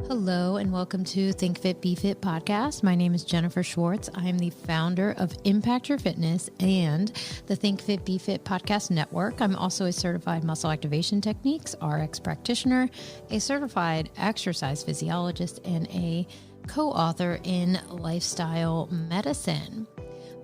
Hello and welcome to Think Fit, Be Fit podcast. My name is Jennifer Schwartz. I am the founder of Impact Your Fitness and the Think Fit, Be Fit podcast network. I'm also a certified muscle activation techniques RX practitioner, a certified exercise physiologist, and a co-author in lifestyle medicine.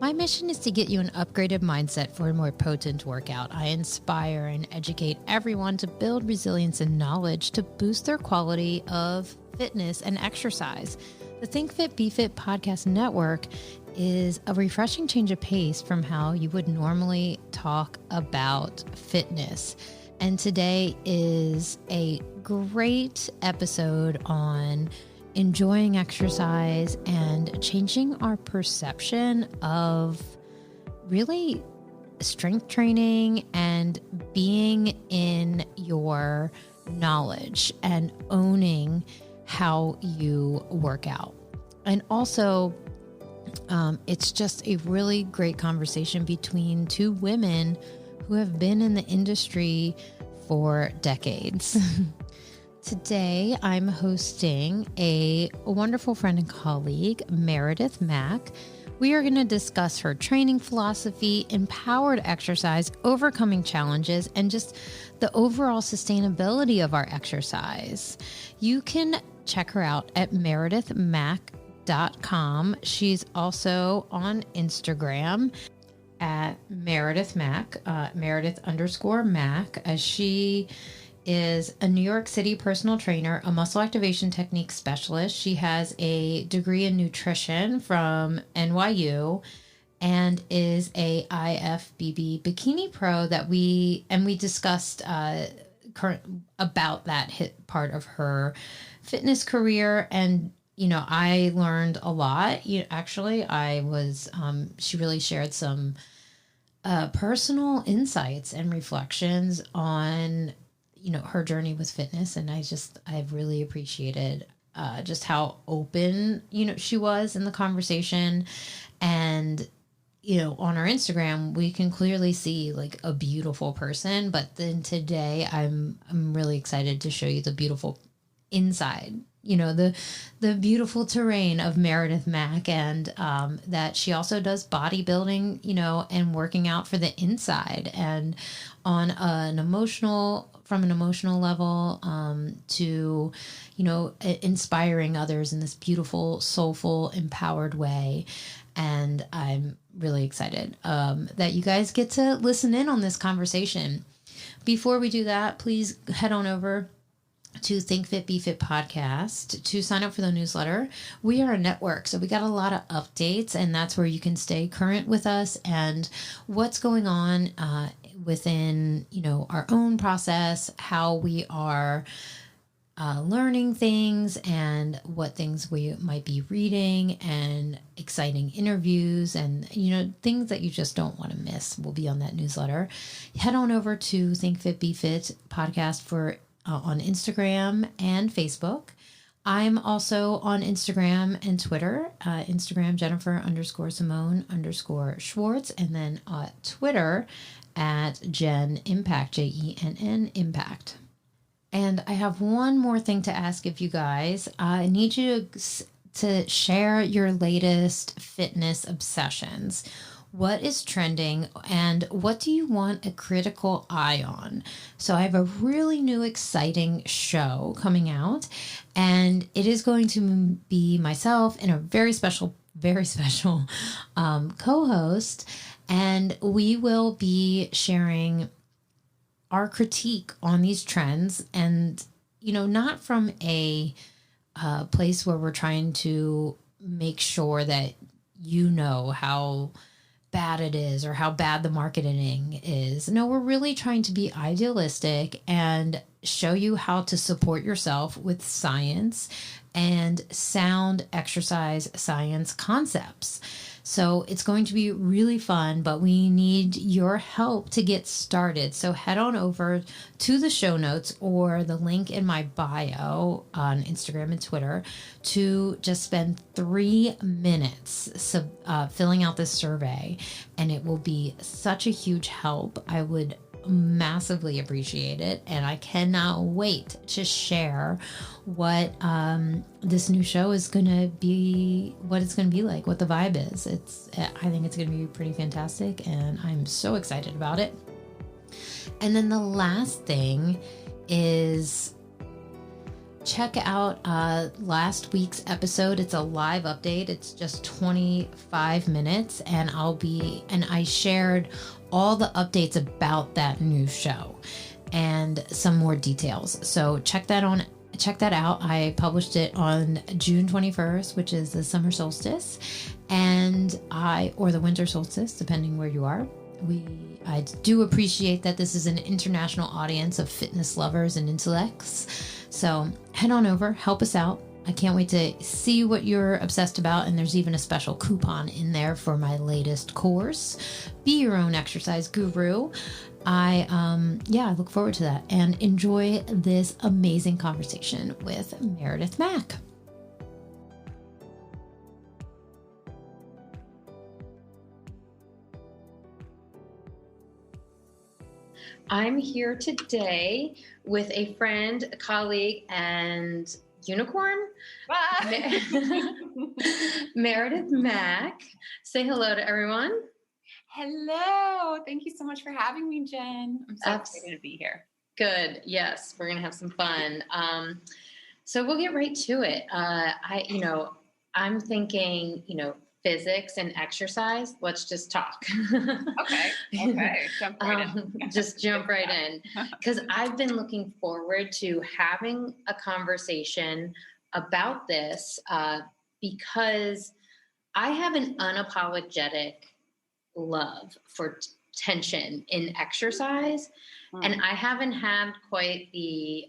My mission is to get you an upgraded mindset for a more potent workout. I inspire and educate everyone to build resilience and knowledge to boost their quality of fitness and exercise. The Think Fit, Be Fit podcast network is a refreshing change of pace from how you would normally talk about fitness. And today is a great episode on enjoying exercise and changing our perception of really strength training and being in your knowledge and owning how you work out. And also, it's just a really great conversation between two women who have been in the industry for decades. Today, I'm hosting a wonderful friend and colleague, Meredith Mack. We are going to discuss her training philosophy, empowered exercise, overcoming challenges, and just the overall sustainability of our exercise. You can check her out at meredithmack.com. She's also on Instagram at Meredith Mack, Meredith_Mack, as she is a New York City personal trainer, a muscle activation technique specialist. She has a degree in nutrition from NYU and is a IFBB bikini pro that we discussed about that part of her fitness career. And, you know, I learned a lot. She really shared some personal insights and reflections on her journey with fitness. And I've really appreciated just how open, she was in the conversation. And, on our Instagram, we can clearly see like a beautiful person, but then today I'm really excited to show you the beautiful inside, the beautiful terrain of Meredith Mack, and that she also does bodybuilding, and working out for the inside, and on from an emotional level to, inspiring others in this beautiful, soulful, empowered way. And I'm really excited that you guys get to listen in on this conversation. Before we do that, please head on over to Think Fit, Be Fit podcast to sign up for the newsletter. We are a network, so we got a lot of updates, and that's where you can stay current with us and what's going on within, our own process, how we are learning things, and what things we might be reading, and exciting interviews, and things that you just don't want to miss will be on that newsletter. Head on over to Think Fit, Be Fit podcast for on Instagram and Facebook. I'm also on Instagram and Twitter. Instagram, Jennifer_Simone_Schwartz, and then Twitter at Jenn Impact, Jenn Impact. And I have one more thing to ask of you guys. I need you to share your latest fitness obsessions. What is trending, and what do you want a critical eye on? So I have a really new, exciting show coming out, and it is going to be myself and a very special co-host, and we will be sharing our critique on these trends, and not from a place where we're trying to make sure that how bad it is or how bad the marketing is. No, we're really trying to be idealistic and show you how to support yourself with science and sound exercise science concepts. So it's going to be really fun, but we need your help to get started. So head on over to the show notes or the link in my bio on Instagram and Twitter to just spend 3 minutes filling out this survey, and it will be such a huge help. I would massively appreciate it. And I cannot wait to share what this new show is going to be, what it's going to be like, what the vibe is. I think it's going to be pretty fantastic, and I'm so excited about it. And then the last thing is check out last week's episode. It's a live update. It's just 25 minutes, and I shared all the updates about that new show and some more details. So check that out. I published it on June 21st, which is the summer solstice, or the winter solstice, depending where you are. I do appreciate that this is an international audience of fitness lovers and intellects. So head on over, help us out. I can't wait to see what you're obsessed about. And there's even a special coupon in there for my latest course, Be Your Own Exercise Guru. I look forward to that and enjoy this amazing conversation with Meredith Mack. I'm here today with a friend, a colleague, and unicorn, Meredith Mack. Say hello to everyone. Hello. Thank you so much for having me, Jen. I'm so excited to be here. Good. Yes, we're going to have some fun. So we'll get right to it. I'm thinking, physics and exercise. Let's just talk. Okay. Jump right in. Just jump right in. Because I've been looking forward to having a conversation about this because I have an unapologetic love for tension in exercise. And I haven't had quite the,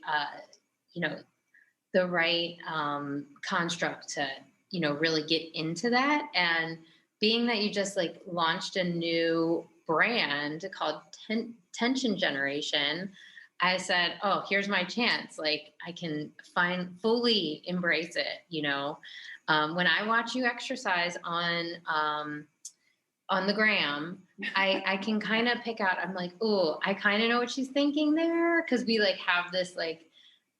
the right construct to really get into that. And being that you just launched a new brand called Tension Generation, I said, oh, here's my chance. I can fully embrace it. When I watch you exercise on the gram, I can kind of pick out, I'm like, oh, I kind of know what she's thinking there. Cause we have this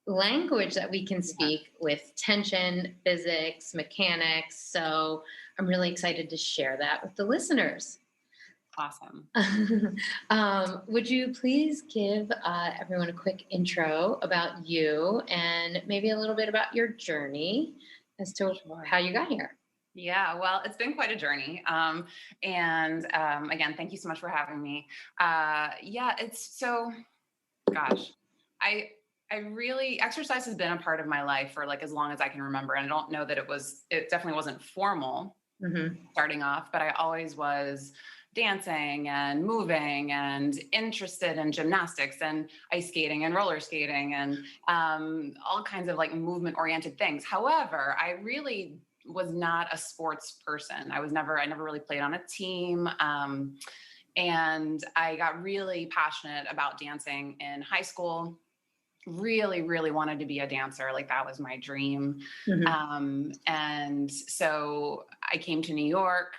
language that we can speak with tension, physics, mechanics. So I'm really excited to share that with the listeners. Awesome. Would you please give everyone a quick intro about you and maybe a little bit about your journey as to how you got here? Yeah, well, it's been quite a journey. Again, thank you so much for having me. Exercise has been a part of my life for as long as I can remember. And I don't know that it definitely wasn't formal starting off, but I always was dancing and moving and interested in gymnastics and ice skating and roller skating and all kinds of movement oriented things. However, I really was not a sports person. I never really played on a team. And I got really passionate about dancing in high school. Really, really wanted to be a dancer. That was my dream. And so I came to New York.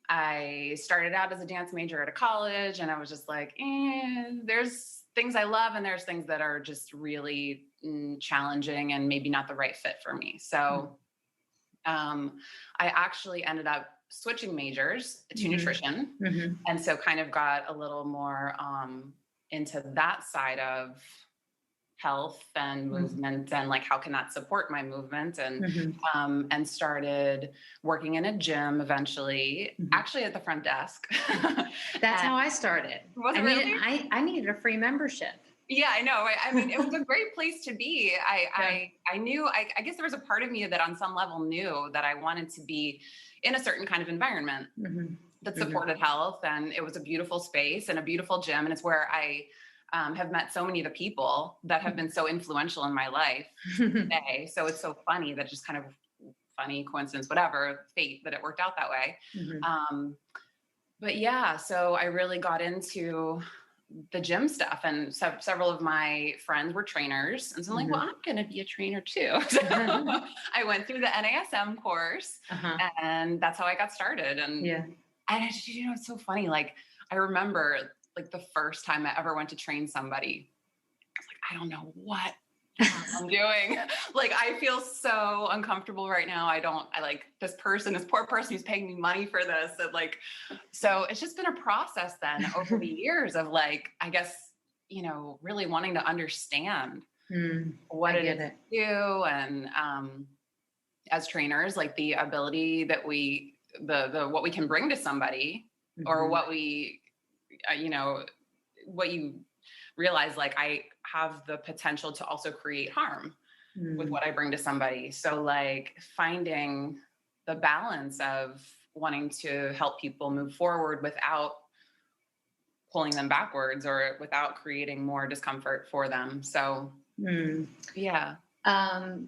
I started out as a dance major at a college, and I was just there's things I love and there's things that are just really challenging and maybe not the right fit for me. So I actually ended up switching majors to nutrition. And so kind of got a little more into that side of health and movement and how can that support my movement and started working in a gym eventually, actually at the front desk. That's how I started. I needed a free membership. Yeah, I know. I mean, it was a great place to be. I knew, I guess there was a part of me that on some level knew that I wanted to be in a certain kind of environment that supported health. And it was a beautiful space and a beautiful gym. And it's where I have met so many of the people that have been so influential in my life today. So it's so funny that just kind of funny coincidence, whatever, fate that it worked out that way. But yeah, so I really got into the gym stuff, and several of my friends were trainers. And so I'm like, well, I'm going to be a trainer too. So I went through the NASM course and that's how I got started. And it's so funny. I remember like the first time I ever went to train somebody, I was like, I don't know what I'm doing. Like, I feel so uncomfortable right now. I like this poor person who's paying me money for this. And like, so it's just been a process then over the years of like, I guess, you know, really wanting to understand what it is to do. And as trainers, like the ability that what we can bring to somebody or what we, you know, what you realize, like I have the potential to also create harm with what I bring to somebody. So like finding the balance of wanting to help people move forward without pulling them backwards or without creating more discomfort for them. So yeah.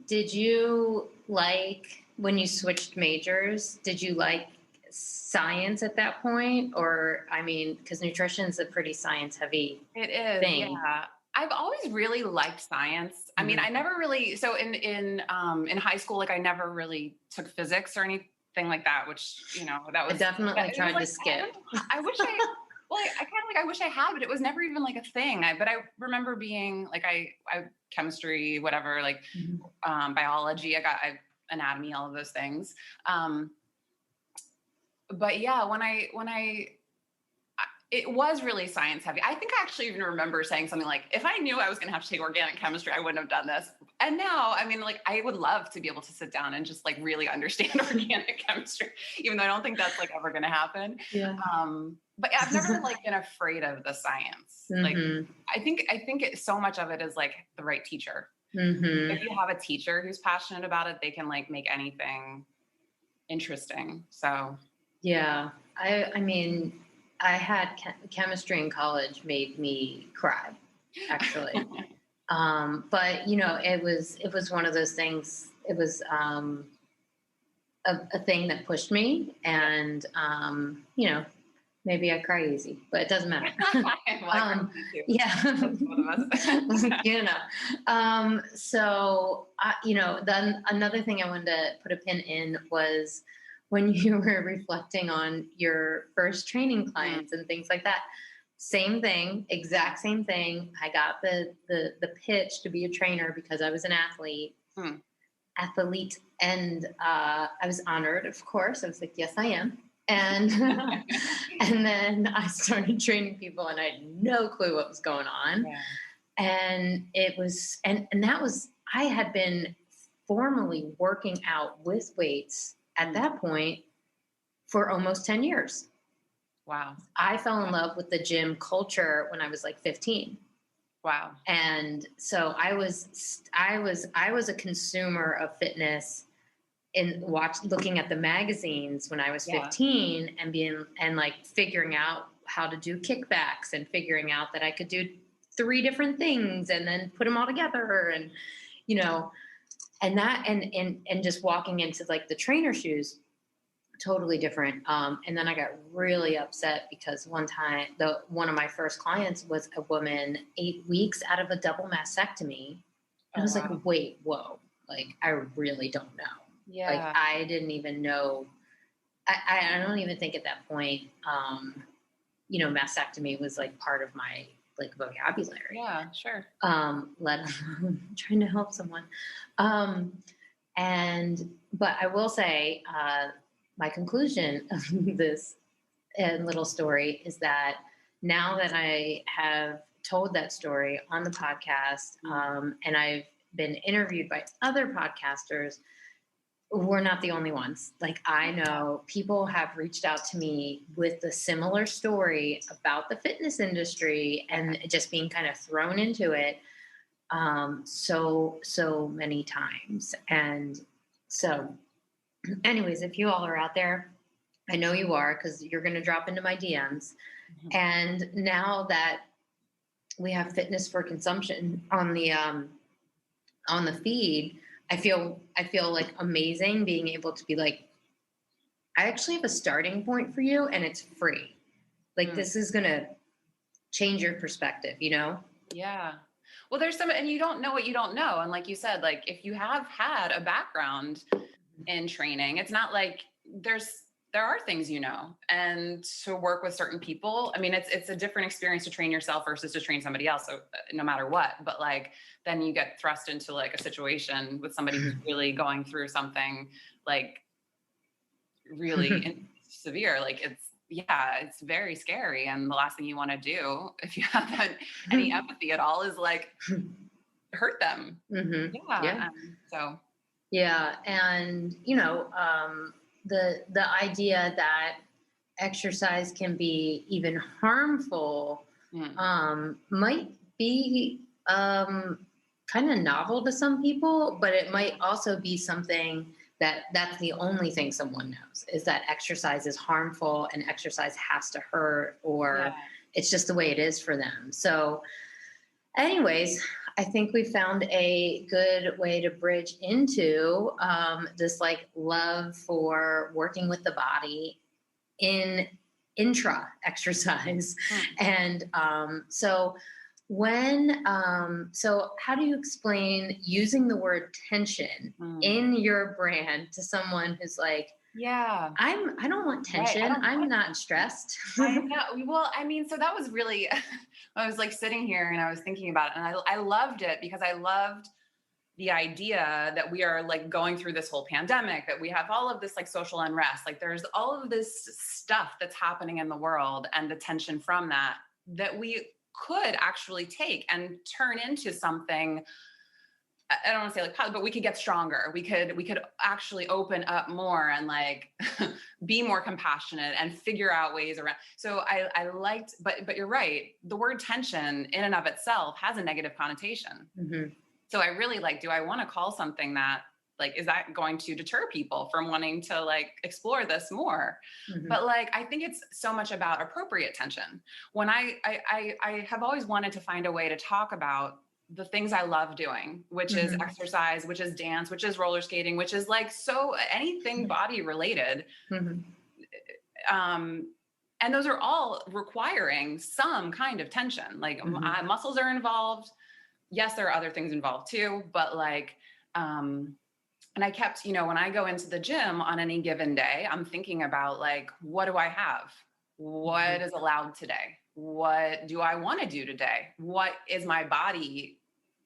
Did you like, when you switched majors, did you like science at that point? Or, I mean, because nutrition is a pretty science heavy thing. Yeah. I've always really liked science. I mean, I never really, so in high school, like I never really took physics or anything like that, which, you know, that was I definitely tried to skip. I wish I wish I had, but it was never even like a thing. But I remember being like, I chemistry, whatever, like biology, I anatomy, all of those things. But yeah, when it was really science heavy. I think I actually even remember saying something like, if I knew I was going to have to take organic chemistry, I wouldn't have done this. And now, I mean, like, I would love to be able to sit down and just like really understand organic chemistry, even though I don't think that's like ever going to happen. Yeah. But I've never like been afraid of the science. Like, I think so much of it is like the right teacher. If you have a teacher who's passionate about it, they can like make anything interesting. So yeah, I mean, I had chemistry in college made me cry, actually. But you know, it was one of those things. It was a thing that pushed me, and you know, maybe I cry easy, but it doesn't matter. Yeah, you know. So you know, then another thing I wanted to put a pin in was when you were reflecting on your first training clients and things like that. Same thing, exact same thing. I got the pitch to be a trainer because I was an athlete, and I was honored, of course. I was like, yes, I am. And and then I started training people, and I had no clue what was going on. Yeah. And it was, and that was, I had been formally working out with weights at that point for almost 10 years. Wow. I fell in love with the gym culture when I was like 15. Wow. And so I was a consumer of fitness looking at the magazines when I was 15 and like figuring out how to do kickbacks and figuring out that I could do 3 different things and then put them all together, and you know, and that and just walking into like the trainer shoes, totally different. And then I got really upset because one time one of my first clients was a woman 8 weeks out of a double mastectomy. I was like, wait, whoa, like I really don't know. Yeah. Like I didn't even know. I don't even think at that point, you know, mastectomy was like part of my like vocabulary. Yeah, sure. Let alone trying to help someone. But I will say, my conclusion of this little story is that now that I have told that story on the podcast, and I've been interviewed by other podcasters, we're not the only ones. Like I know people have reached out to me with a similar story about the fitness industry and just being kind of thrown into it so many times. And so anyways, if you all are out there, I know you are, because you're going to drop into my DMs. And now that we have fitness for consumption on the feed, I feel like amazing being able to be like, I actually have a starting point for you and it's free. Like this is going to change your perspective, you know? Yeah. Well, there's and you don't know what you don't know. And like you said, like if you have had a background in training, it's not like there are things, and to work with certain people. I mean, it's a different experience to train yourself versus to train somebody else. So no matter what, but like, then you get thrust into like a situation with somebody who's really going through something like really severe. Like it's very scary. And the last thing you want to do if you have any empathy at all is like hurt them. Mm-hmm. Yeah. So. Yeah. And, the idea that exercise can be even harmful might be kind of novel to some people, but it might also be something that's the only thing someone knows, is that exercise is harmful and exercise has to hurt, or it's just the way it is for them. So anyways, I think we found a good way to bridge into this like love for working with the body in intra exercise. And so how do you explain using the word tension in your brand to someone who's like, I don't want tension. Right. I'm not stressed. I know. Well, I mean, so that was really, I was like sitting here and I was thinking about it, and I loved it because I loved the idea that we are like going through this whole pandemic, that we have all of this like social unrest, like there's all of this stuff that's happening in the world, and the tension from that we could actually take and turn into something. I don't want to say like, but we could get stronger. We could actually open up more and like be more compassionate and figure out ways around. So I liked, but you're right. The word tension in and of itself has a negative connotation. Mm-hmm. So I really like, do I want to call something that like, is that going to deter people from wanting to like explore this more? Mm-hmm. But like, I think it's so much about appropriate tension. When I have always wanted to find a way to talk about the things I love doing, which is exercise, which is dance, which is roller skating, which is like, so anything body related. Mm-hmm. And those are all requiring some kind of tension. Like muscles are involved. Yes, there are other things involved too, but like, and I kept, when I go into the gym on any given day, I'm thinking about like, what do I have? What is allowed today? What do I want to do today? What is my body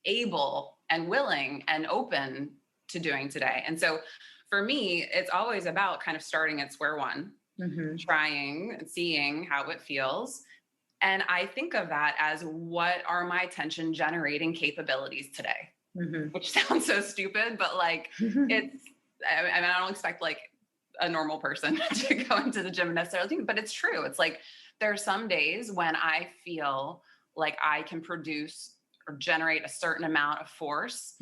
able and willing and open to doing today? And so for me, it's always about kind of starting at square one, trying and seeing how it feels. And I think of that as, what are my tension generating capabilities today? Which sounds so stupid, but like it's, I mean, I don't expect like a normal person to go into the gym necessarily, but it's true. It's like, there are some days when I feel like I can produce or generate a certain amount of force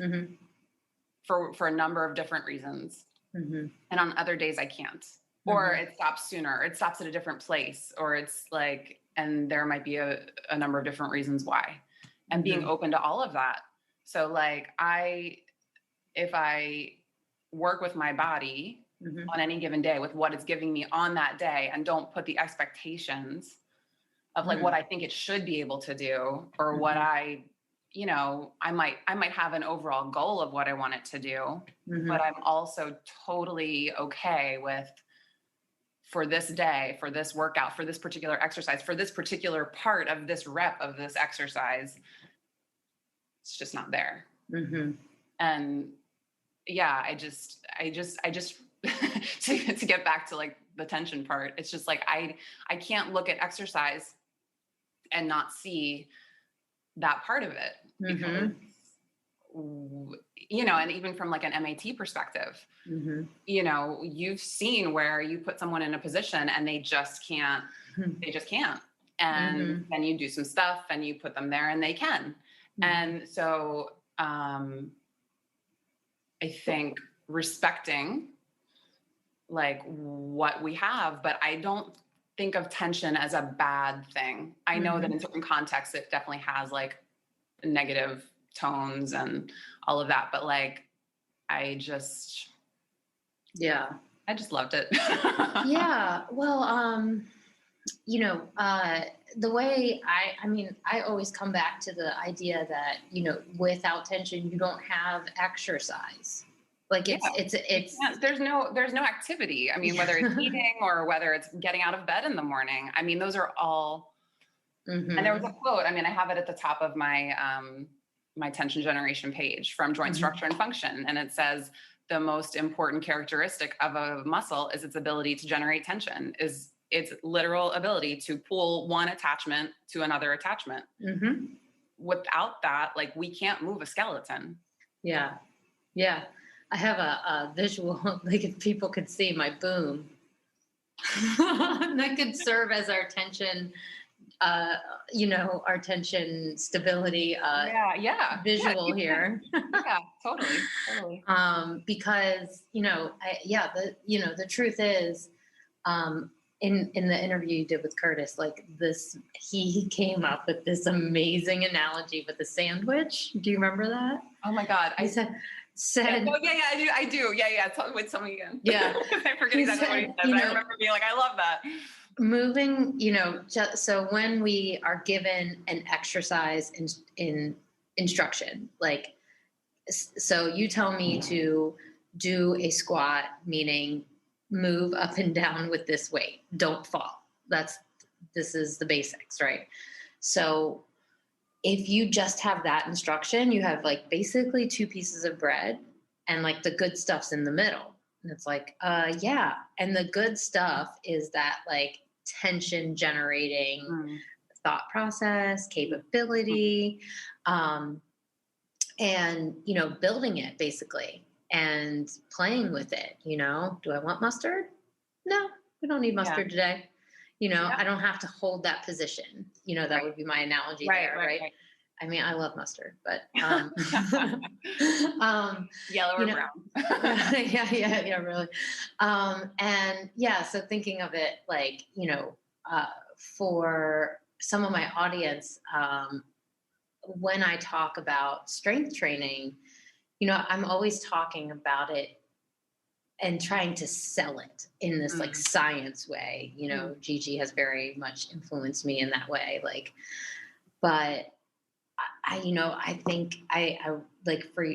for a number of different reasons. And on other days I can't, or it stops sooner, it stops at a different place, or it's like, and there might be a number of different reasons why, and being open to all of that. So like if I work with my body on any given day with what it's giving me on that day, and don't put the expectations of like what I think it should be able to do, or what I might have an overall goal of what I want it to do, but I'm also totally okay with, for this day, for this workout, for this particular exercise, for this particular part of this rep of this exercise, it's just not there. And yeah, I just to get back to like the tension part, it's just like, I can't look at exercise and not see that part of it, because, and even from like an MAT perspective, you've seen where you put someone in a position and they just can't, and then you do some stuff and you put them there and they can. And so, I think respecting like what we have, but I don't think of tension as a bad thing. I know that in certain contexts, it definitely has like negative tones and all of that, but like, I just loved it. Yeah. Well, the way I always come back to the idea that, without tension, you don't have exercise. Like it's there's no activity. I mean, whether it's eating or whether it's getting out of bed in the morning. I mean, those are all, and there was a quote, I mean, I have it at the top of my, my tension generation page from Joint Structure and Function. And it says, the most important characteristic of a muscle is its ability to generate tension, is its literal ability to pull one attachment to another attachment. Without that, like, we can't move a skeleton. Yeah. I have a visual, like if people could see my boom, that could serve as our tension, our tension stability, visual here. Yeah, totally. Because, the truth is, in the interview you did with Curtis, like this, he came up with this amazing analogy with the sandwich. Do you remember that? Oh my God. He said, I do. Yeah. Tell me again. Yeah. I forget exactly what he said, but I remember being like, I love that. Moving, so when we are given an exercise in instruction, like, so you tell me to do a squat, meaning move up and down with this weight, don't fall. This is the basics, right? So if you just have that instruction, you have like basically 2 pieces of bread and like the good stuff's in the middle. And it's like, yeah. And the good stuff is that like tension generating thought process, capability, and, building it basically and playing with it. Do I want mustard? No, we don't need mustard today. I don't have to hold that position. That would be my analogy there, right? I mean, I love mustard, but yellow or brown. yeah, really. So thinking of it like, for some of my audience, when I talk about strength training, I'm always talking about it and trying to sell it in this like science way. Gigi has very much influenced me in that way. Like, but I think I like for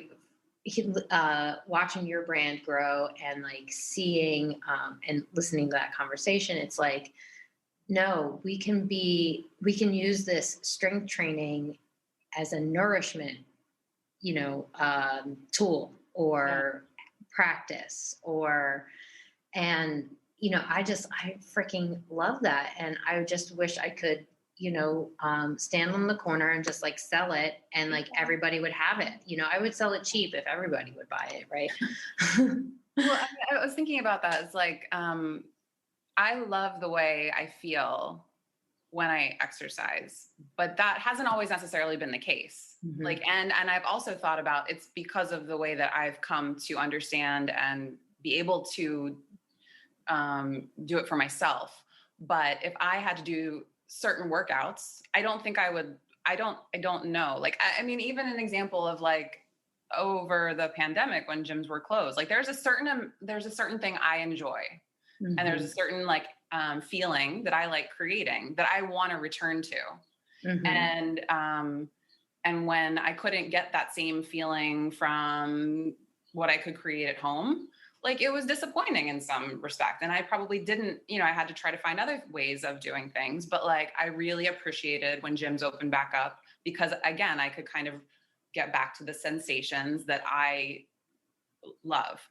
watching your brand grow and like seeing and listening to that conversation, it's like, no, we can use this strength training as a nourishment, tool or practice I freaking love that. And I just wish I could, stand on the corner and just like sell it and like everybody would have it. I would sell it cheap if everybody would buy it. Right. Well, I was thinking about that. It's like, I love the way I feel when I exercise, but that hasn't always necessarily been the case. Like, and I've also thought about it's because of the way that I've come to understand and be able to do it for myself. But if I had to do certain workouts, I don't think I would, I don't know. Like, I mean, even an example of like over the pandemic when gyms were closed, like there's a certain thing I enjoy. And there's a certain like feeling that I like creating that I want to return to. And when I couldn't get that same feeling from what I could create at home, like it was disappointing in some respect. And I probably didn't, I had to try to find other ways of doing things, but like, I really appreciated when gyms opened back up because again, I could kind of get back to the sensations that I love.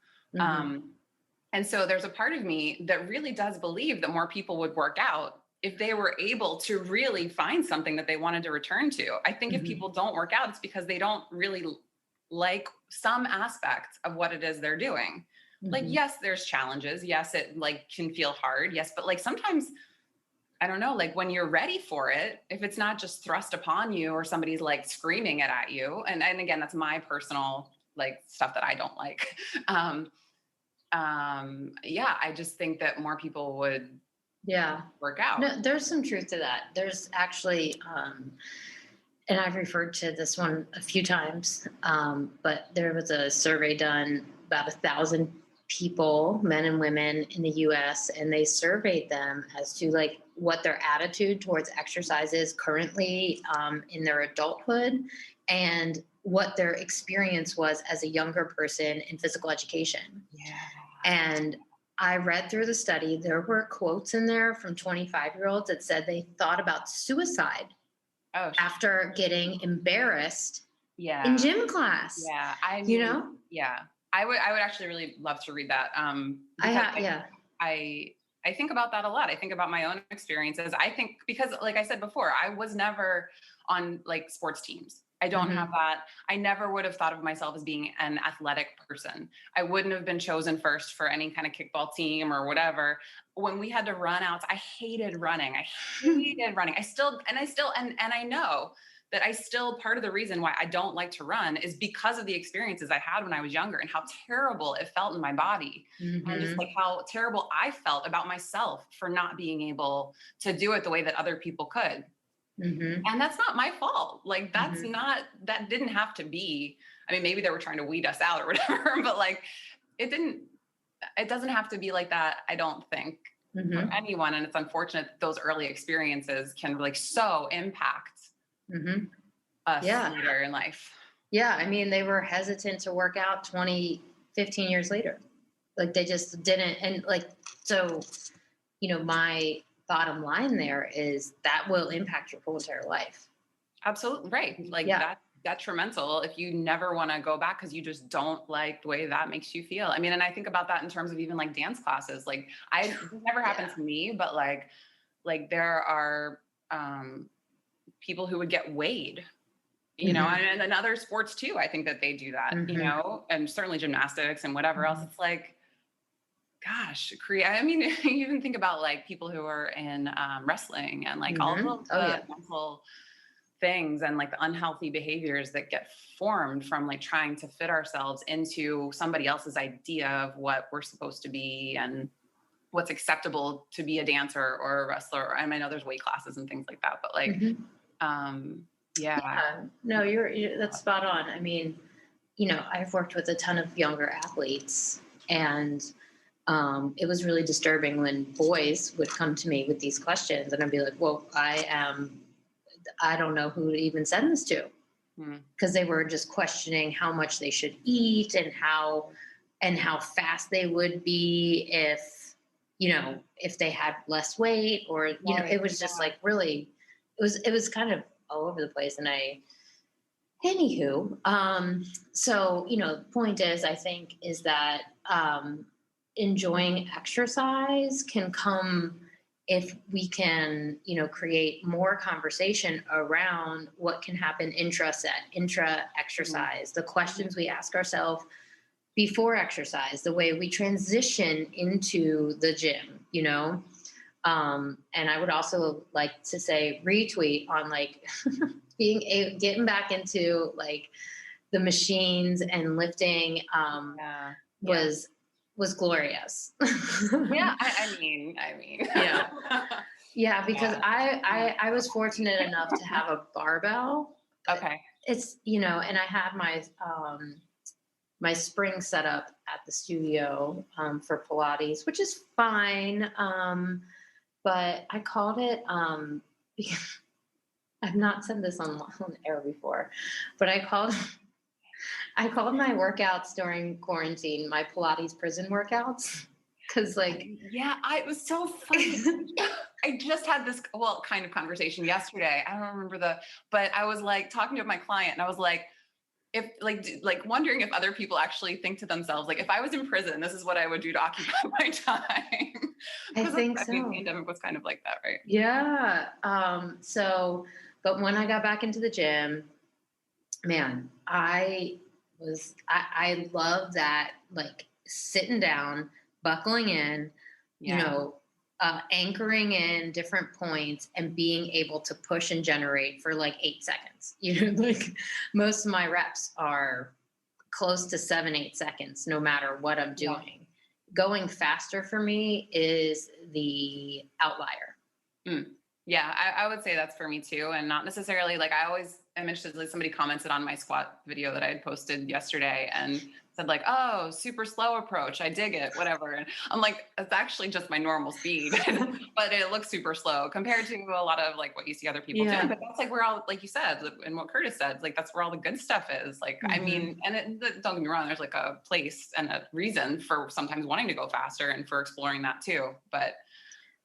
And so there's a part of me that really does believe that more people would work out if they were able to really find something that they wanted to return to. I think if people don't work out, it's because they don't really like some aspect of what it is they're doing. Like, yes, there's challenges. Yes, it like can feel hard. Yes. But like sometimes, I don't know, like when you're ready for it, if it's not just thrust upon you or somebody's like screaming it at you. And again, that's my personal like stuff that I don't like. I just think that more people would work out. No, there's some truth to that. There's actually, and I've referred to this one a few times, but there was a survey done about 1,000 people, men and women in the US, and they surveyed them as to like what their attitude towards exercise is currently in their adulthood and what their experience was as a younger person in physical education. Yeah. And I read through the study. There were quotes in there from 25-year-olds that said they thought about suicide after getting embarrassed in gym class. Yeah. Yeah. I would actually really love to read that. I think about that a lot. I think about my own experiences. I think because like I said before, I was never on like sports teams. I don't have that. I never would have thought of myself as being an athletic person. I wouldn't have been chosen first for any kind of kickball team or whatever. When we had to run outs, I hated running. I know that I still, part of the reason why I don't like to run is because of the experiences I had when I was younger and how terrible it felt in my body. And just like how terrible I felt about myself for not being able to do it the way that other people could. And that's not my fault. Like, that didn't have to be, I mean, maybe they were trying to weed us out or whatever, but like, it doesn't have to be like that. I don't think for anyone. And it's unfortunate that those early experiences can like so impact us later in life. Yeah. I mean, they were hesitant to work out 15 years later. Like they just didn't. And like, so, you know, my bottom line there is that will impact your whole entire life. Absolutely. Right. Like that's detrimental if you never want to go back because you just don't like the way that makes you feel. I mean, and I think about that in terms of even like dance classes. Like it never happened to me, but like there are people who would get weighed, you know, and in other sports too. I think that they do that, you know, and certainly gymnastics and whatever else. It's like, gosh, I mean, you even think about like people who are in wrestling and like all the mental things and like the unhealthy behaviors that get formed from like trying to fit ourselves into somebody else's idea of what we're supposed to be and what's acceptable to be a dancer or a wrestler. I mean, I know there's weight classes and things like that, but like, no, you're that's spot on. I mean, you know, I've worked with a ton of younger athletes, and it was really disturbing when boys would come to me with these questions, and I'd be like, well, I don't know who to even send this to, because they were just questioning how much they should eat and how fast they would be if they had less weight, or, you know, it was just like really, it was kind of all over the place. And so, you know, the point is, I think is that, enjoying exercise can come if we can, you know, create more conversation around what can happen intra exercise, the questions we ask ourselves before exercise, the way we transition into the gym, you know? And I would also like to say retweet on like getting back into like the machines and lifting, was glorious. I mean, because I was fortunate enough to have a barbell. Okay. It's, you know, and I had my spring set up at the studio, for Pilates, which is fine. But I called it, because I've not said this on air before, but I called my workouts during quarantine my Pilates prison workouts. Cause like, it was so funny. I just had this kind of conversation yesterday. I don't remember but I was like talking to my client and I was like, if like wondering if other people actually think to themselves, like, if I was in prison, this is what I would do to occupy my time. I think so. The pandemic was kind of like that, right? Yeah. But when I got back into the gym, man, I love that, like sitting down, buckling in, you know, anchoring in different points and being able to push and generate for like 8 seconds. You know, like most of my reps are close to 7-8 seconds, no matter what I'm doing. Going faster for me is the outlier. Yeah, I would say that's for me too. And not necessarily like, I always I'm interested, like somebody commented on my squat video that I had posted yesterday and said like, oh, super slow approach. I dig it, whatever. And I'm like, it's actually just my normal speed, but it looks super slow compared to a lot of like what you see other people doing. But that's like where all, like you said, and what Curtis said, like that's where all the good stuff is. Like, I mean, and don't get me wrong, there's like a place and a reason for sometimes wanting to go faster and for exploring that too. But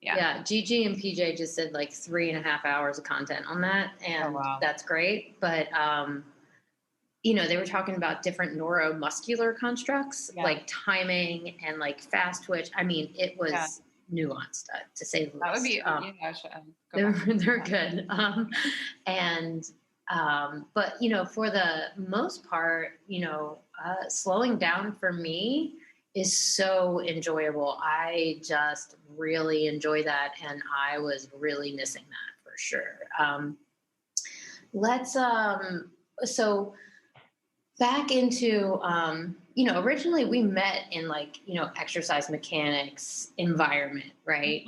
yeah, Gigi and PJ just did like 3.5 hours of content on that, and that's great. But they were talking about different neuromuscular constructs, like timing and like fast twitch. I mean, it was nuanced, to say the least. That would be, they're good. But for the most part, slowing down for me is so enjoyable. I just really enjoy that, and I was really missing that for sure. So back into, originally we met in like, exercise mechanics environment, right?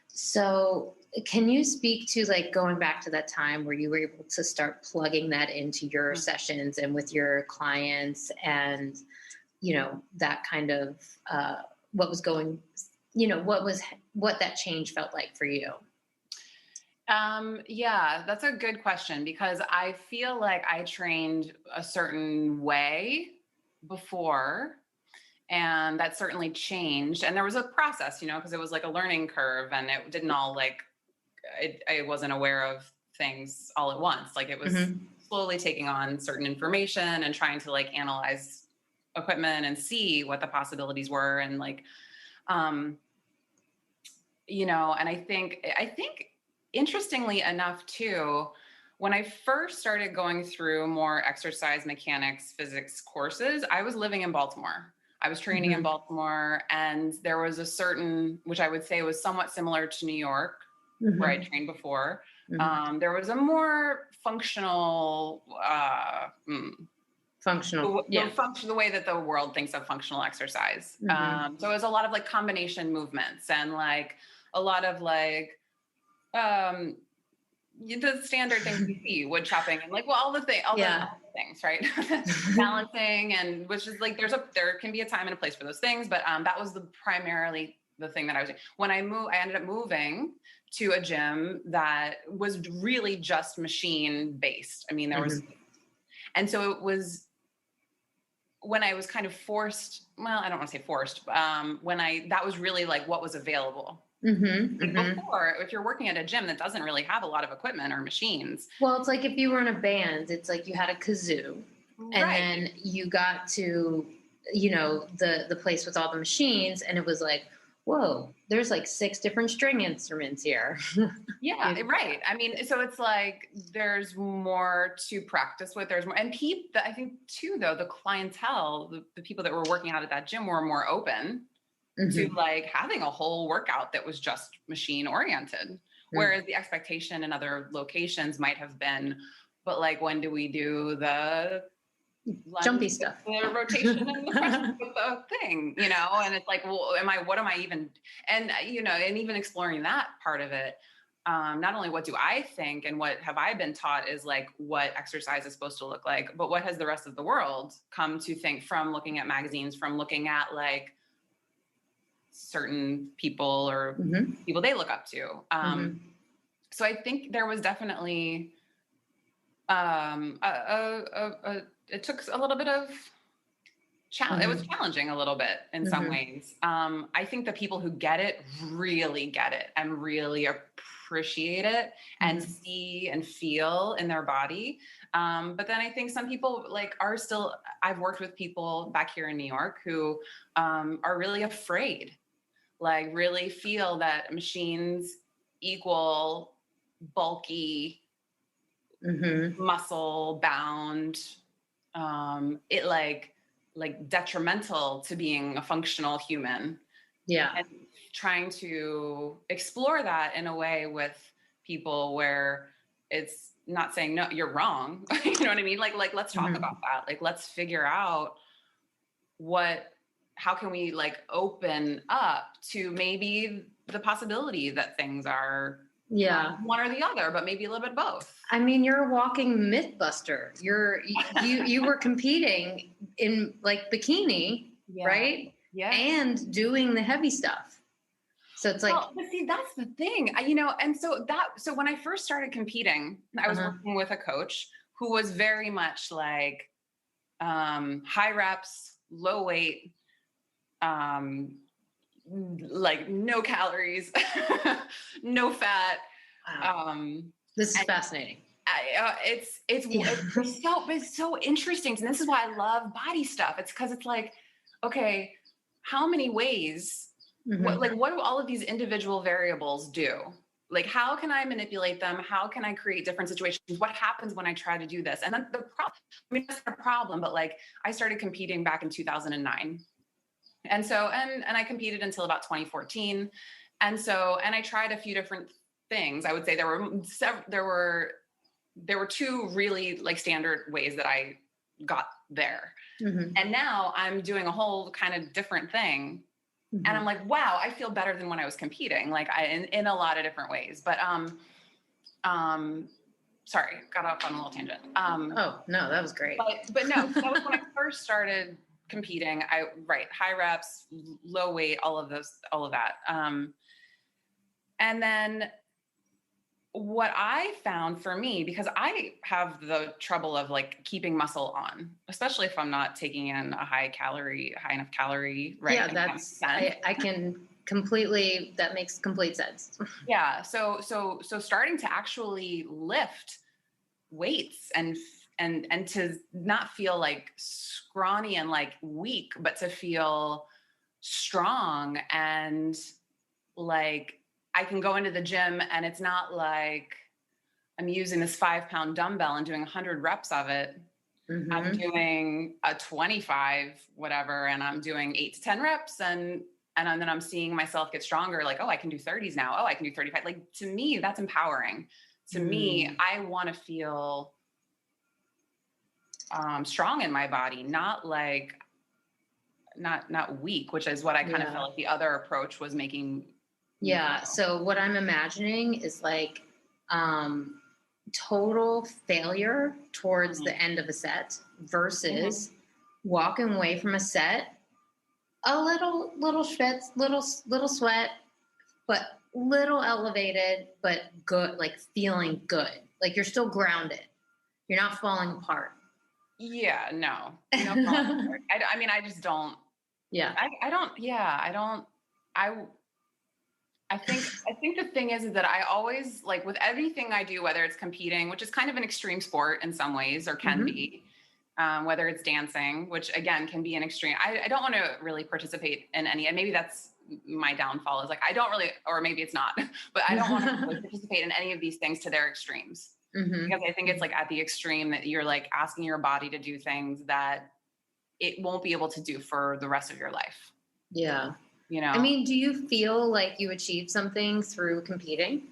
So can you speak to like going back to that time where you were able to start plugging that into your sessions and with your clients, and that kind of what was going, what that change felt like for you? Yeah, that's a good question, because I feel like I trained a certain way before, and that certainly changed. And there was a process, because it was like a learning curve, and it didn't all like, I wasn't aware of things all at once. Like it was slowly taking on certain information and trying to like analyze equipment and see what the possibilities were. And like, and I think interestingly enough too, when I first started going through more exercise mechanics, physics courses, I was living in Baltimore. I was training in Baltimore, and there was a certain, which I would say was somewhat similar to New York, where I trained before. There was a more functional, the way that the world thinks of functional exercise. So it was a lot of like combination movements, and like a lot of like the standard things you see, wood chopping, and like, well, all the things, right? Balancing, and which is like, there can be a time and a place for those things, but that was primarily the thing that I was doing. When I ended up moving to a gym that was really just machine based. I mean, there was, and so it was when I was kind of forced, well, I don't want to say forced, that was really like what was available. Before, if you're working at a gym that doesn't really have a lot of equipment or machines. Well, it's like if you were in a band, it's like you had a kazoo, and then you got to, the place with all the machines, and it was like, whoa, there's like 6 different string instruments here. Yeah, right. I mean, so it's like there's more to practice with. There's more, and I think too, though, the clientele, the people that were working out at that gym were more open to like having a whole workout that was just machine oriented. Whereas the expectation in other locations might have been, but like, when do we do the jumpy stuff, the rotation and the press with the thing, and it's like, well, what am I even, and and even exploring that part of it. Not only what do I think and what have I been taught is like what exercise is supposed to look like, but what has the rest of the world come to think from looking at magazines, from looking at like certain people or people they look up to. So I think there was definitely it took a little bit of challenge. It was challenging a little bit in some ways. I think the people who get it really get it and really appreciate it and see and feel in their body. But then I think some people like are still, I've worked with people back here in New York who are really afraid, like really feel that machines equal bulky, muscle bound, it like detrimental to being a functional human. Yeah. And trying to explore that in a way with people where it's not saying, no, you're wrong. You know what I mean? Like, let's talk about that. Like, let's figure out how can we like open up to maybe the possibility that things are Yeah. One or the other, but maybe a little bit both. I mean, you're a walking myth buster. You were competing in like bikini, right? Yeah. And doing the heavy stuff. So it's like, well, but see, that's the thing, and so when I first started competing, I was working with a coach who was very much like, high reps, low weight, like no calories, no fat. wow. This is fascinating. It's so interesting. And this is why I love body stuff. It's because it's like, okay, how many ways, what do all of these individual variables do? Like, how can I manipulate them? How can I create different situations? What happens when I try to do this? And then that's not a problem, but like I started competing back in 2009. And so, and I competed until about 2014. And I tried a few different things. I would say there were two really like standard ways that I got there. And now I'm doing a whole kind of different thing. And I'm like, wow, I feel better than when I was competing, like in a lot of different ways. But, sorry, got off on a little tangent. Oh no, that was great. But no, that was when I first started competing. High reps, low weight, all of that. And then what I found for me, because I have the trouble of like keeping muscle on, especially if I'm not taking in a high enough calorie, right? Yeah, I can completely, that makes complete sense. Yeah. So starting to actually lift weights and to not feel like scrawny and like weak, but to feel strong and like I can go into the gym and it's not like I'm using this 5-pound dumbbell and doing 100 reps of it. I'm doing a 25, whatever, and I'm doing 8 to 10 reps and then I'm seeing myself get stronger. Like, oh, I can do 30s now. Oh, I can do 35. Like to me, that's empowering. To me, I want to feel strong in my body, not like, not weak, which is what I kind of felt like the other approach was making. Yeah. So what I'm imagining is like total failure towards the end of a set versus walking away from a set, a little sweat, but little elevated, but good, like feeling good. Like you're still grounded. You're not falling apart. Yeah, no. I mean, I just don't. Yeah. I think the thing is that I always like with everything I do, whether it's competing, which is kind of an extreme sport in some ways, or can be, whether it's dancing, which again can be an extreme. I don't want to really participate in any, and maybe that's my downfall is like, I don't really, or maybe it's not, but I don't want to really participate in any of these things to their extremes. Because I think it's like at the extreme that you're like asking your body to do things that it won't be able to do for the rest of your life. Yeah. I mean, do you feel like you achieved something through competing?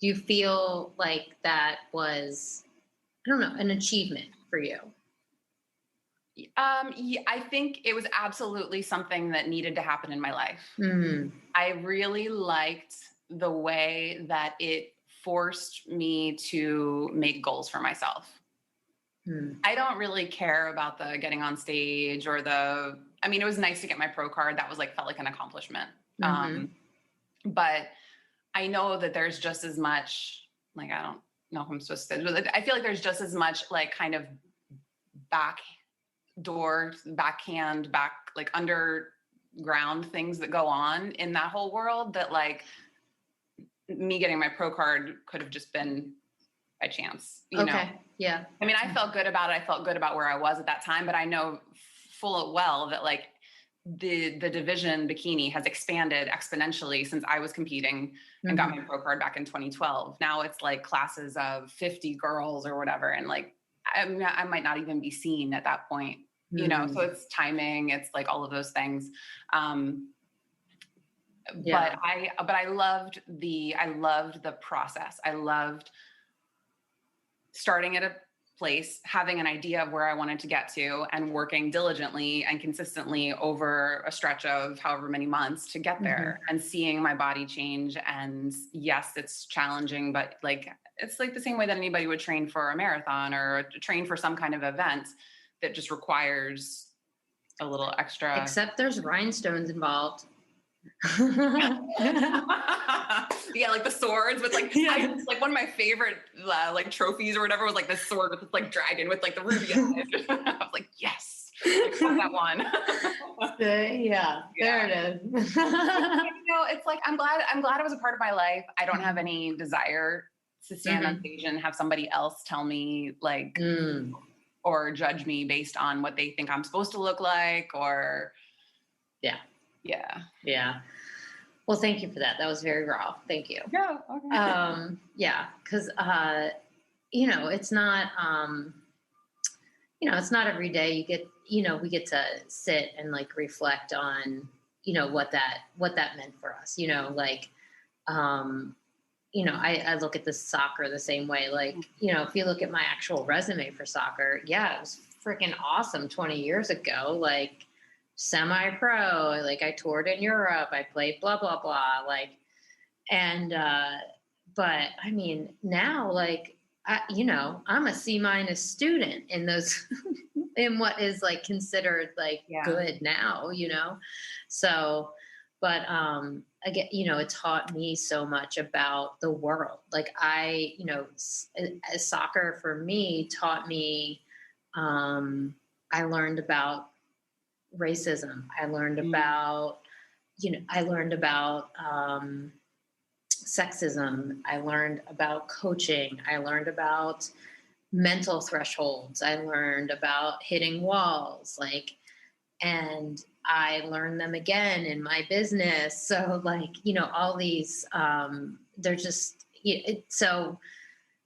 Do you feel like that was, I don't know, an achievement for you? Yeah, I think it was absolutely something that needed to happen in my life. I really liked the way that it forced me to make goals for myself. I don't really care about the getting on stage or I mean, it was nice to get my pro card. That was like, felt like an accomplishment. But I know that there's just as much, like, I don't know if I'm supposed to say, but I feel like there's just as much like kind of backhand, like underground things that go on in that whole world that like me getting my pro card could have just been by chance, you know? Yeah. I mean, I felt good about it. I felt good about where I was at that time, but I know full well that like the division bikini has expanded exponentially since I was competing and got my pro card back in 2012. Now it's like classes of 50 girls or whatever. And like, I might not even be seen at that point, you know? So it's timing. It's like all of those things. But I loved the process. I loved starting at a place, having an idea of where I wanted to get to and working diligently and consistently over a stretch of however many months to get there, and seeing my body change. And yes, it's challenging, but like, it's like the same way that anybody would train for a marathon or train for some kind of event that just requires a little extra. Except there's rhinestones involved. Yeah, like the swords with like, like one of my favorite like trophies or whatever was like this sword with this like dragon with like the ruby on it. I was like, yes, I got that one. Yeah, there it is. It's like, I'm glad it was a part of my life. I don't have any desire to stand on stage and have somebody else tell me like, or judge me based on what they think I'm supposed to look like, or yeah. Well, thank you for that. That was very raw. Thank you. Yeah. Okay. Yeah. Cause, it's not, it's not every day you get, we get to sit and like reflect on, what that meant for us, I look at the soccer the same way. Like, if you look at my actual resume for soccer, yeah, it was freaking awesome 20 years ago. Like, semi-pro, like I toured in Europe, I played blah, blah, blah. Like, and, but I mean, now, like, I'm a C- student in those, in what is like considered like good now, So, but, again, it taught me so much about the world. Like soccer for me taught me, I learned about racism. I learned about, sexism. I learned about coaching. I learned about mental thresholds. I learned about hitting walls, and I learned them again in my business. So all these, they're just, so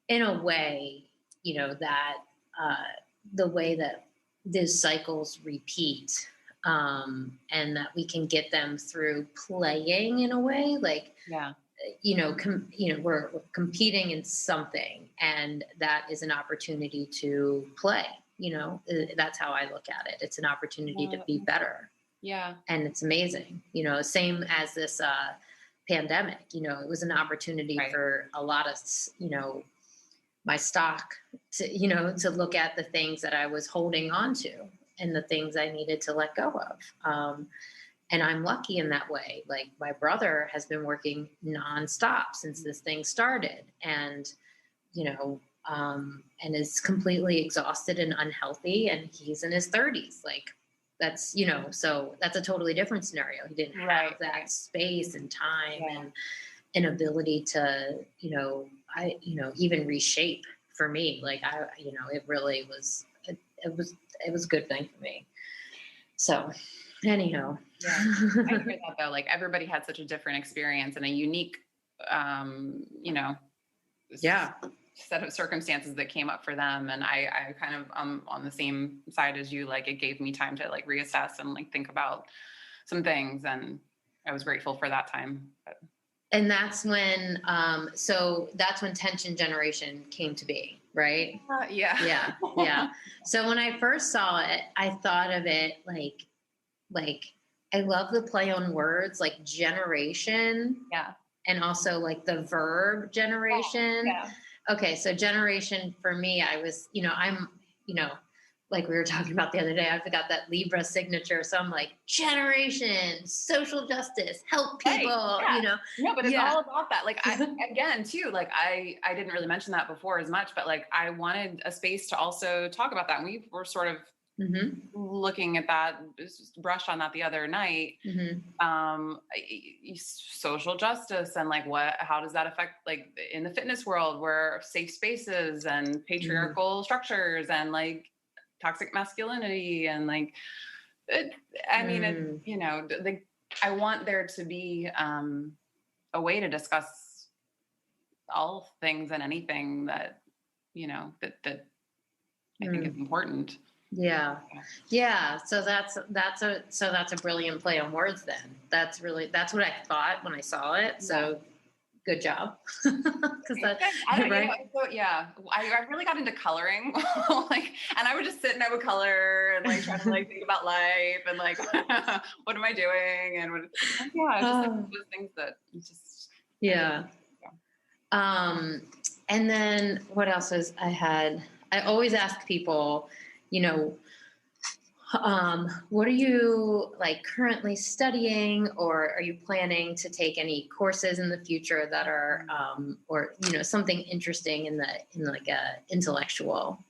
in a way, that, the way that these cycles repeat, and that we can get them through playing in a way, we're competing in something, and that is an opportunity to play. That's how I look at it. It's an opportunity to be better. Yeah. And it's amazing, same as this pandemic, it was an opportunity for a lot of, my stock to look at the things that I was holding on to and the things I needed to let go of. And I'm lucky in that way. Like my brother has been working nonstop since this thing started, and, and is completely exhausted and unhealthy, and he's in his 30s. Like that's, so that's a totally different scenario. He didn't have that space and time and an ability to, even reshape for me. Like it really was, it was a good thing for me. So anyhow. Yeah. I hear that though. Like everybody had such a different experience and a unique, set of circumstances that came up for them. And I kind of, on the same side as you, like it gave me time to like reassess and like think about some things. And I was grateful for that time. And that's when, that's when tension generation came to be, right? Yeah. Yeah. So when I first saw it, I thought of it like I love the play on words, like generation. Yeah. And also like the verb generation. Yeah. Okay. So generation for me, I was, I'm, like we were talking about the other day, I've got that Libra signature. So I'm like generation, social justice, help people, No, but it's all about that. Like again too, like I didn't really mention that before as much, but like I wanted a space to also talk about that. And we were sort of looking at that, just brushed on that the other night. Social justice and like how does that affect like in the fitness world where safe spaces and patriarchal structures and like toxic masculinity and like, I want there to be a way to discuss all things and anything that, that I think is important. Yeah. So that's a brilliant play on words then. That's what I thought when I saw it. So good job. Because that, right? I really got into coloring, like, and I would just sit and I would color and like try to like think about life and like, what am I doing? And just like those things that just and then what else is I always ask people, you know, what are you like currently studying, or are you planning to take any courses in the future that are, or, you know, something interesting in like a intellectual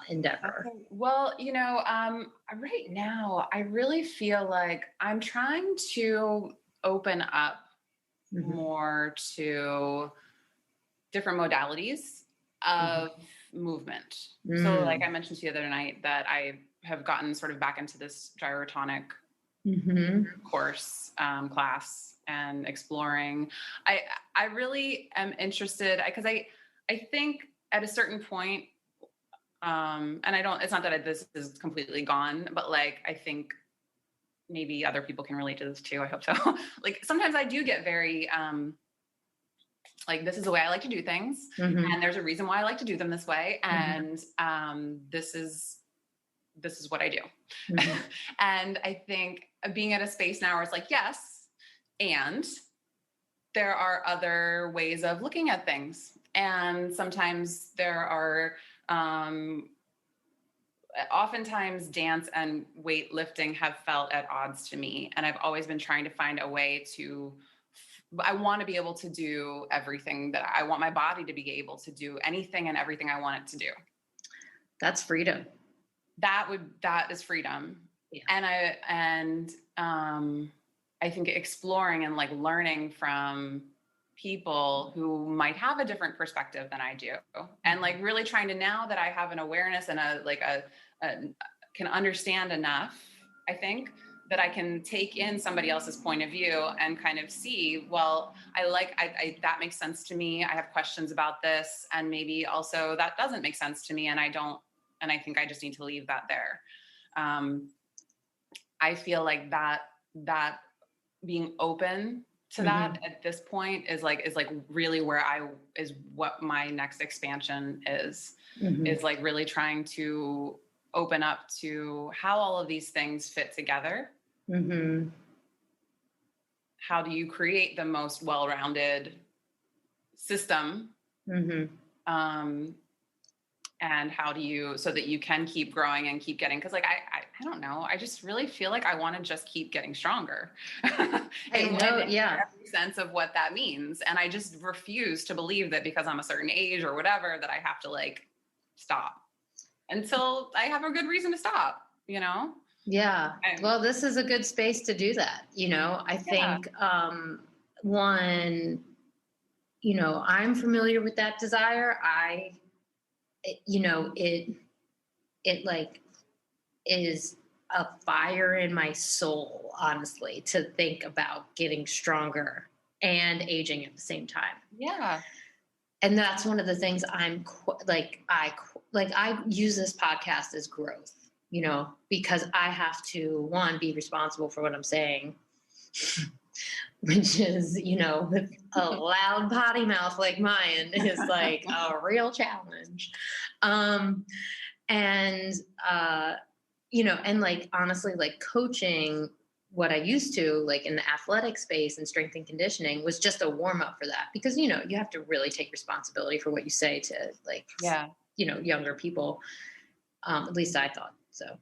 endeavor? Okay. Well, you know, right now I really feel like I'm trying to open up more to different modalities of movement. So like I mentioned to you the other night that I have gotten sort of back into this gyrotonic course, class, and exploring. I really am interested because I think at a certain point, and it's not that this is completely gone, but like, I think maybe other people can relate to this too. I hope so. Like sometimes I do get very, like, this is the way I like to do things. And there's a reason why I like to do them this way. And this is what I do. And I think being at a space now where it's like, yes, and there are other ways of looking at things. And sometimes there are, oftentimes dance and weightlifting have felt at odds to me. And I've always been trying to find a way I want to be able to do everything that I want my body to be able to do, anything and everything I want it to do. That's freedom. That is freedom. Yeah. And I think exploring and like learning from people who might have a different perspective than I do, and like really trying to, now that I have an awareness and can understand enough, I think, that I can take in somebody else's point of view and kind of see, well, that makes sense to me. I have questions about this, and maybe also that doesn't make sense to me, and I think I just need to leave that there. I feel like that being open to that at this point is really is what my next expansion is like really trying to open up to how all of these things fit together. How do you create the most well-rounded system? And how do you, so that you can keep growing and keep getting, because like I don't know, I just really feel like I want to just keep getting stronger. Every sense of what that means. And I just refuse to believe that because I'm a certain age or whatever, that I have to like stop until I have a good reason to stop, you know? Yeah. Well, this is a good space to do that. You know, I think, one, you know, I'm familiar with that desire. It like is a fire in my soul, honestly, to think about getting stronger and aging at the same time. Yeah. And that's one of the things I use this podcast as growth, you know, because I have to, one, be responsible for what I'm saying, which is, you know, with a loud potty mouth like mine is like a real challenge. You know, and like, honestly, like coaching, what I used to like in the athletic space and strength and conditioning was just a warm up for that, because, you know, you have to really take responsibility for what you say to like, you know, younger people. At least I thought so.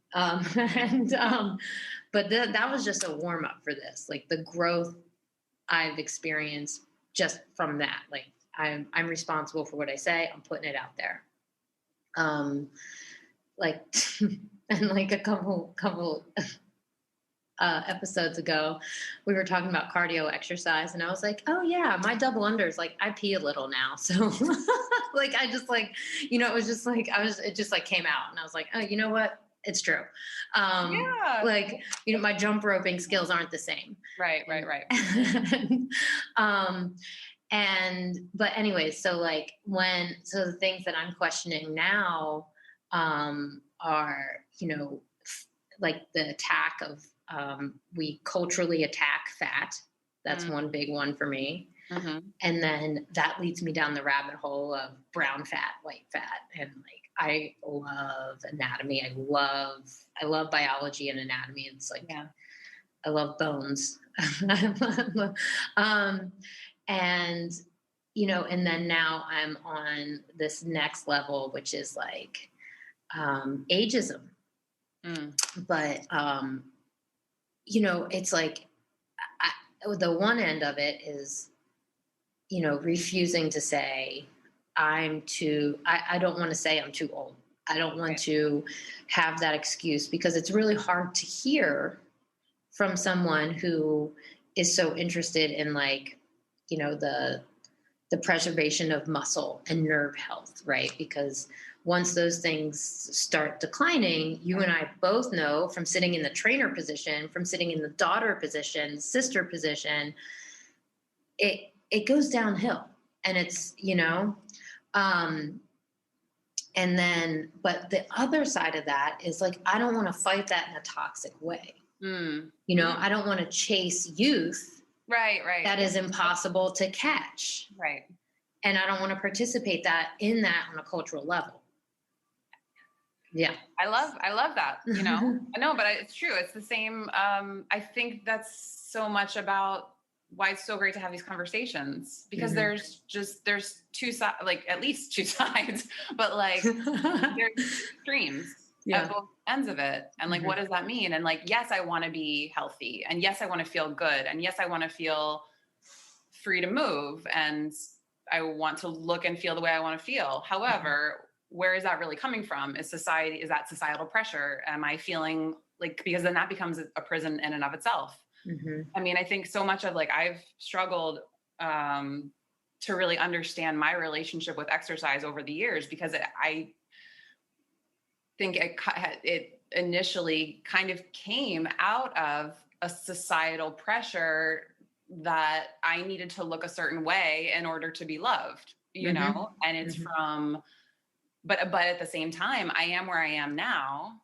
But that was just a warm up for this, like the growth I've experienced just from that. Like I'm responsible for what I say. I'm putting it out there. And like a couple episodes ago, we were talking about cardio exercise, and I was like, oh yeah, my double unders, like I pee a little now. So like, I just like, you know, it just like came out, and I was like, oh, you know what? It's true. Like, you know, my jump roping skills aren't the same. Right. But anyways, so like the things that I'm questioning now, are, you know, like the attack of, we culturally attack fat. That's one big one for me. And then that leads me down the rabbit hole of brown fat, white fat. And like, I love anatomy. I love biology and anatomy. It's like, I love bones. And, you know, and then now I'm on this next level, which is like, ageism. But, you know, it's like, the one end of it is, you know, refusing to say I don't want to say I'm too old. I don't want to have that excuse, because it's really hard to hear from someone who is so interested in, like, you know, the preservation of muscle and nerve health, right? Because once those things start declining, you and I both know from sitting in the trainer position, from sitting in the daughter position, sister position, it goes downhill. And it's, you know, and then, but the other side of that is like, I don't want to fight that in a toxic way. You know, I don't want to chase youth. Right. That is impossible to catch. Right. And I don't want to participate in that on a cultural level. Yeah. I love that, you know. I know, but it's true. It's the same. I think that's so much about why it's so great to have these conversations, because there's two sides, like at least two sides, but like there's extremes at both ends of it. And like, what does that mean? And like, yes, I want to be healthy, and yes, I want to feel good. And yes, I want to feel free to move, and I want to look and feel the way I want to feel. However, where is that really coming from? Is that societal pressure? Am I feeling like, because then that becomes a prison in and of itself. I mean, I think so much of like, I've struggled to really understand my relationship with exercise over the years, because I think it initially kind of came out of a societal pressure that I needed to look a certain way in order to be loved, you know, and it's from, but at the same time, I am where I am now.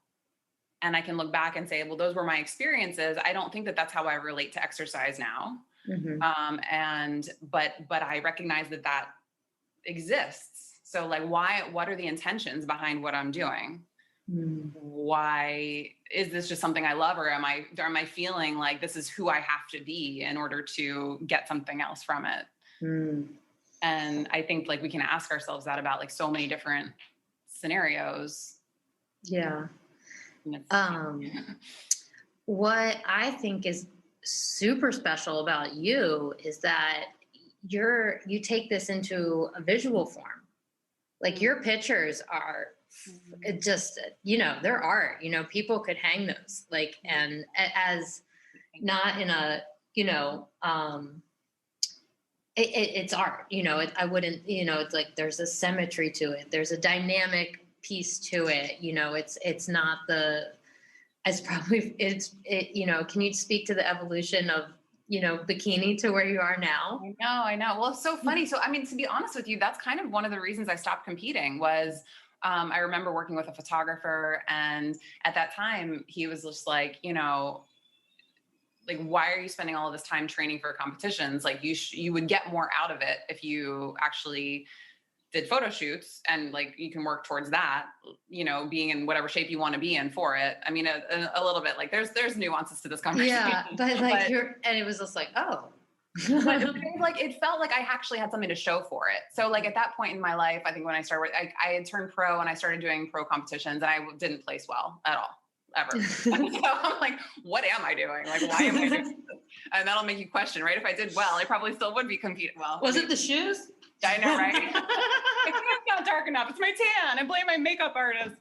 And I can look back and say, well, those were my experiences. I don't think that that's how I relate to exercise now. But I recognize that exists. So like, what are the intentions behind what I'm doing? Why is this just something I love? Or am I feeling like this is who I have to be in order to get something else from it? And I think like we can ask ourselves that about like so many different scenarios. Yeah. What I think is super special about you is that you take this into a visual form. Like your pictures are just, you know, they're art, you know, people could hang those, like, and as not in a, you know, it's art, you know, I wouldn't, you know, it's like, there's a symmetry to it. There's a dynamic piece to it. You know, it's not you know, can you speak to the evolution of, you know, bikini to where you are now? I know. Well, it's so funny. So, I mean, to be honest with you, that's kind of one of the reasons I stopped competing was, I remember working with a photographer, and at that time he was just like, you know, like, why are you spending all of this time training for competitions? Like you would get more out of it if you actually did photo shoots, and like, you can work towards that, you know, being in whatever shape you want to be in for it. I mean, a little bit like there's nuances to this conversation. Yeah. But like and it was just like, oh, but like, it felt like I actually had something to show for it. So like at that point in my life, I think when I started, I had turned pro and I started doing pro competitions, and I didn't place well at all, ever. So I'm like, what am I doing? Like, why am I doing this? And that'll make you question, right? If I did well, I probably still would be competing well. Was it the shoes? I know, right? My tan's not dark enough. It's my tan. I blame my makeup artist.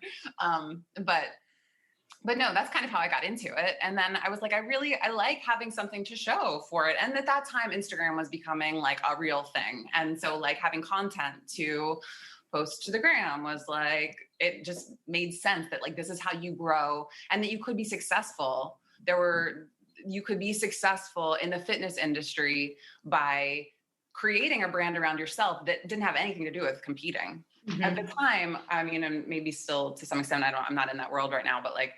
But no, that's kind of how I got into it. And then I was like, I like having something to show for it. And at that time, Instagram was becoming like a real thing. And so like having content to post to the gram was like, it just made sense that like, this is how you grow, and that you could be successful. You could be successful in the fitness industry by creating a brand around yourself that didn't have anything to do with competing. At the time, I mean, and maybe still to some extent, I'm not in that world right now, but like,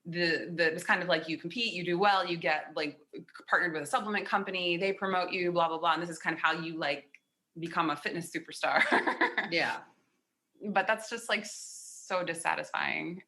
it's kind of like you compete, you do well, you get like partnered with a supplement company, they promote you, blah, blah, blah. And this is kind of how you like become a fitness superstar. Yeah. But that's just like so dissatisfying.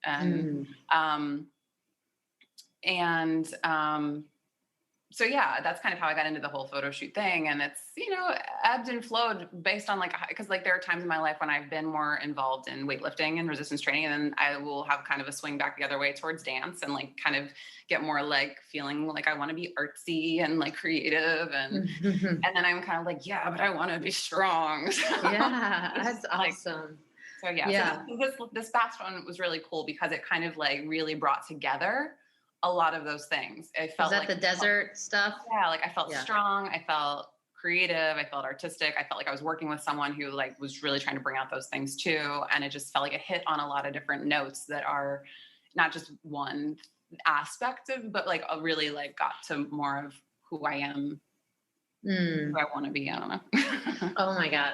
So yeah, that's kind of how I got into the whole photo shoot thing. And it's, you know, ebbed and flowed based on like, because like there are times in my life when I've been more involved in weightlifting and resistance training, and then I will have kind of a swing back the other way towards dance and like kind of get more like feeling like I want to be artsy and like creative. And then I'm kind of like, yeah, but I want to be strong. Yeah, that's awesome. So yeah. So this past one was really cool because it kind of like really brought together a lot of those things. It felt like the desert stuff. Yeah. Like I felt strong. I felt creative. I felt artistic. I felt like I was working with someone who like was really trying to bring out those things too. And it just felt like it hit on a lot of different notes that are not just one aspect of, but like a really like got to more of who I am, who I want to be. I don't know. Oh my God.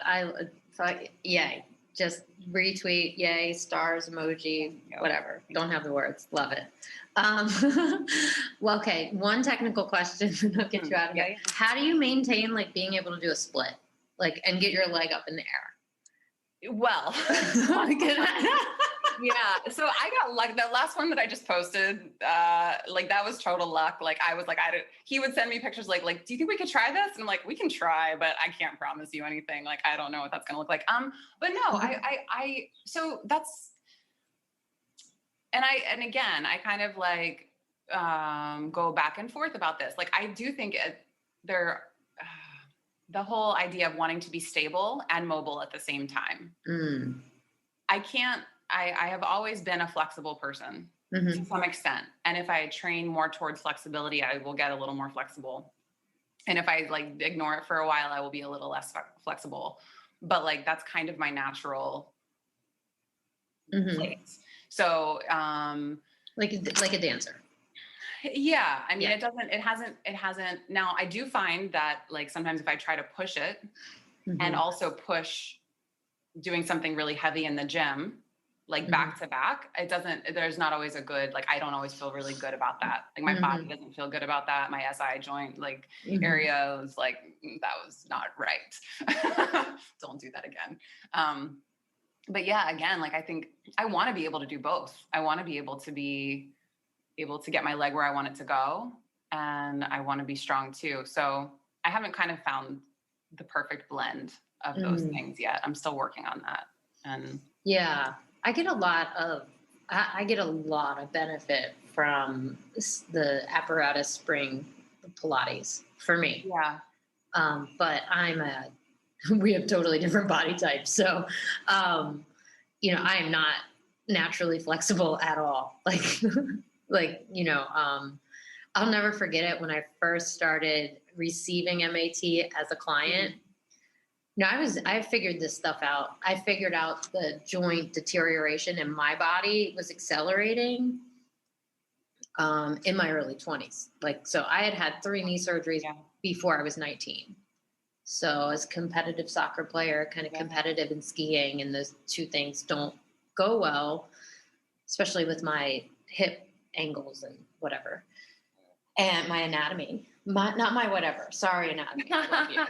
Yay. Just retweet, yay, stars, emoji, whatever. Don't have the words. Love it. Well, okay. One technical question and I'll get you out of here. How do you maintain like being able to do a split, like, and get your leg up in the air? Well, yeah. So I got lucky. The last one that I just posted, like that was total luck. Like I was like, he would send me pictures like, do you think we could try this? And I'm like, we can try, but I can't promise you anything. Like, I don't know what that's going to look like. But no, so that's, and again, I kind of like, go back and forth about this. Like, I do think the whole idea of wanting to be stable and mobile at the same time. I have always been a flexible person to some extent. And if I train more towards flexibility, I will get a little more flexible. And if I like ignore it for a while, I will be a little less flexible. But like, that's kind of my natural place. So, like a dancer. Yeah. I mean, it hasn't. Now I do find that like, sometimes if I try to push it and also push doing something really heavy in the gym, like back to back, there's not always a good, like, I don't always feel really good about that. Like my body doesn't feel good about that. My SI joint, like area was like, that was not right. Don't do that again. But yeah, again, like, I think I want to be able to do both. I want to be able to get my leg where I want it to go. And I want to be strong too. So I haven't kind of found the perfect blend of those things yet. I'm still working on that. And yeah, I get a lot of benefit from the apparatus spring Pilates for me. Yeah. But we have totally different body types. So, you know, I am not naturally flexible at all. I'll never forget it when I first started receiving MAT as a client. No, I figured this stuff out. I figured out the joint deterioration in my body was accelerating in my early 20s. So I had 3 knee surgeries before I was 19. So as a competitive soccer player, kind of competitive in skiing, and those two things don't go well, especially with my hip angles and whatever, and my anatomy. Not my whatever. Sorry, anatomy. I love you.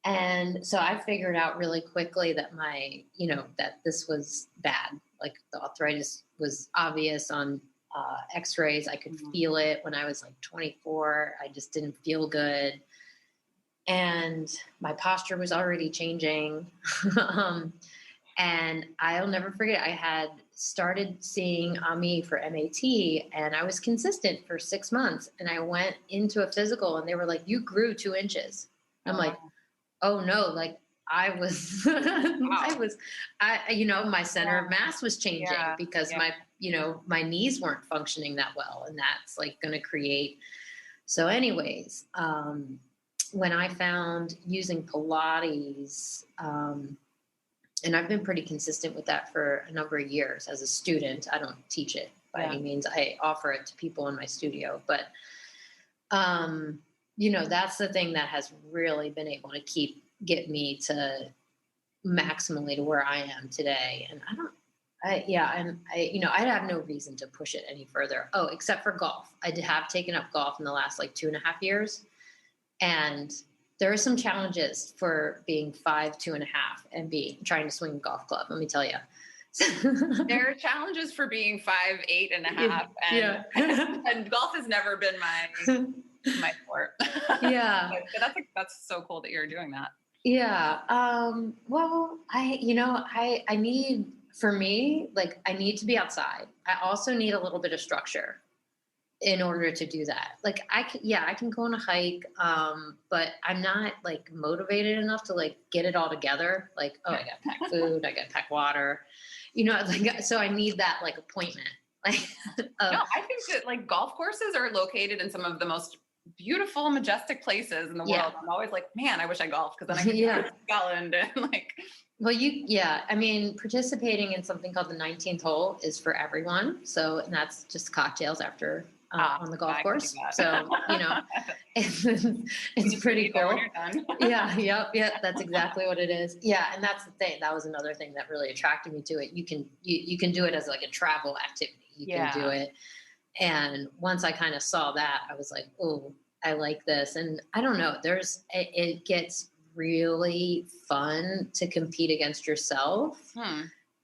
And so I figured out really quickly that that this was bad. Like the arthritis was obvious on x-rays. I could feel it when I was like 24. I just didn't feel good. And my posture was already changing. And I'll never forget, I had started seeing Ami for MAT, and I was consistent for 6 months. And I went into a physical and they were like, you grew 2 inches. I'm like, oh no, like I was, my center of mass was changing because my knees weren't functioning that well. And that's like going to create. So anyways, when I found using Pilates, and I've been pretty consistent with that for a number of years as a student. I don't teach it by any means. I offer it to people in my studio, but, that's the thing that has really been able to get me to maximally to where I am today. And I'd have no reason to push it any further. Oh, except for golf. I have taken up golf in the last like 2.5 years. And there are some challenges for being 5'2.5" and trying to swing a golf club. Let me tell you. There are challenges for being 5'8.5", and golf has never been my sport. Yeah, but that's so cool that you're doing that. Yeah. Well, I need, for me, like, I need to be outside. I also need a little bit of structure in order to do that. Like, I can go on a hike, but I'm not like motivated enough to like get it all together. Like, I got to pack food, I got to pack water, like, so I need that like appointment. Like, no, I think that like golf courses are located in some of the most beautiful, majestic places in the world. I'm always like, man, I wish I golfed, because then I could go to Scotland and like. Well, I mean, participating in something called the 19th hole is for everyone. So that's just cocktails after on the golf course. So, it's pretty cool. Yeah. That's exactly what it is. Yeah. And that's the thing. That was another thing that really attracted me to it. You can do it as like a travel activity. You can do it. And once I kind of saw that, I was like, oh, I like this. And I don't know, it gets really fun to compete against yourself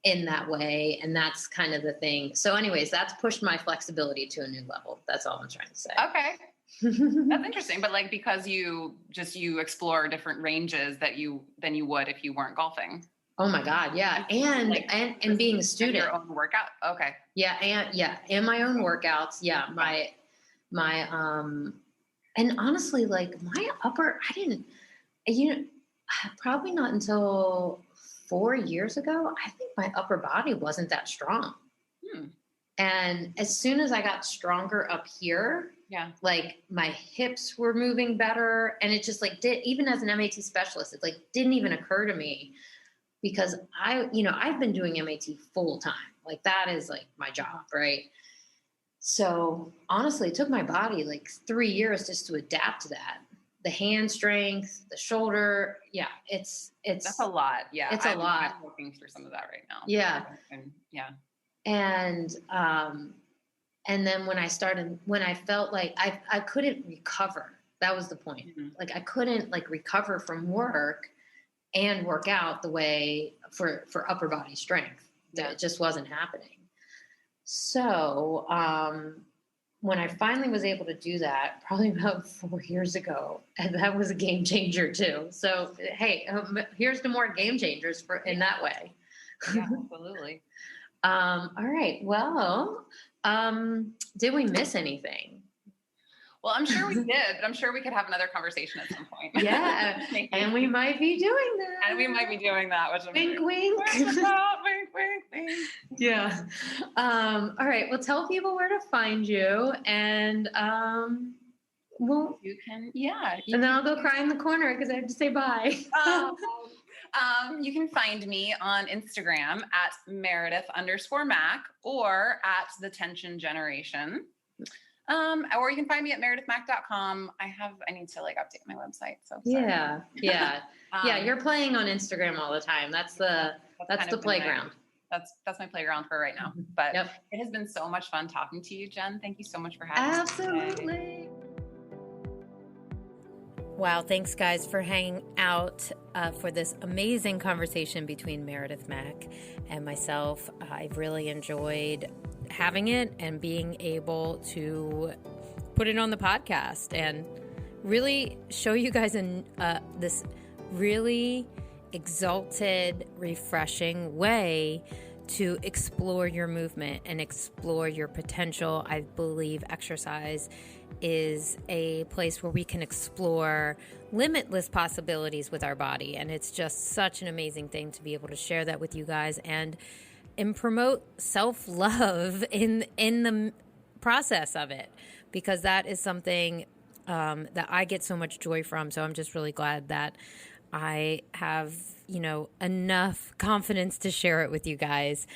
in that way. And that's kind of the thing. So anyways, that's pushed my flexibility to a new level. That's all I'm trying to say. Okay. That's interesting. But like, because you explore different ranges than you would if you weren't golfing. Oh my God. Yeah. And being a student. Your own workout. Okay. Yeah. And my own workouts. Yeah. My and honestly, like my upper, probably not until 4 years ago, I think my upper body wasn't that strong. And as soon as I got stronger up here, like my hips were moving better. And it just like even as an MAT specialist, it like didn't even occur to me, because I've been doing MAT full time. Like that is like my job. Right. So honestly, it took my body like 3 years just to adapt to that. The hand strength, the shoulder. Yeah. It's that's a lot. Yeah. It's a lot. I'm working through some of that right now. Yeah. And And then when I felt like I couldn't recover, that was the point. Like I couldn't like recover from work and work out the way for upper body strength. It just wasn't happening. So, when I finally was able to do that, probably about 4 years ago, and that was a game changer too. So, hey, here's to more game changers in that way. Yeah, absolutely. All right. Well, did we miss anything? Well, I'm sure we did, but I'm sure we could have another conversation at some point. Yeah. And we might be doing that. Which wink, wink. Wink, wink, wink. Yeah. All right. Well, tell people where to find you, and you can. Yeah. And then I'll go cry in the corner because I have to say bye. You can find me on Instagram at Meredith_Mack or at The Tension Generation. Or you can find me at meredithmack.com. I need to like update my website. So sorry. Yeah. You're playing on Instagram all the time. That's the playground. That's my playground for right now. But It has been so much fun talking to you, Jen. Thank you so much for having me. Absolutely. Wow, thanks guys for hanging out for this amazing conversation between Meredith Mack and myself. I've really enjoyed having it and being able to put it on the podcast and really show you guys in this really exalted, refreshing way to explore your movement and explore your potential. I believe exercise is a place where we can explore limitless possibilities with our body. And it's just such an amazing thing to be able to share that with you guys and promote self-love in the process of it, because that is something that I get so much joy from. So I'm just really glad that I have, enough confidence to share it with you guys.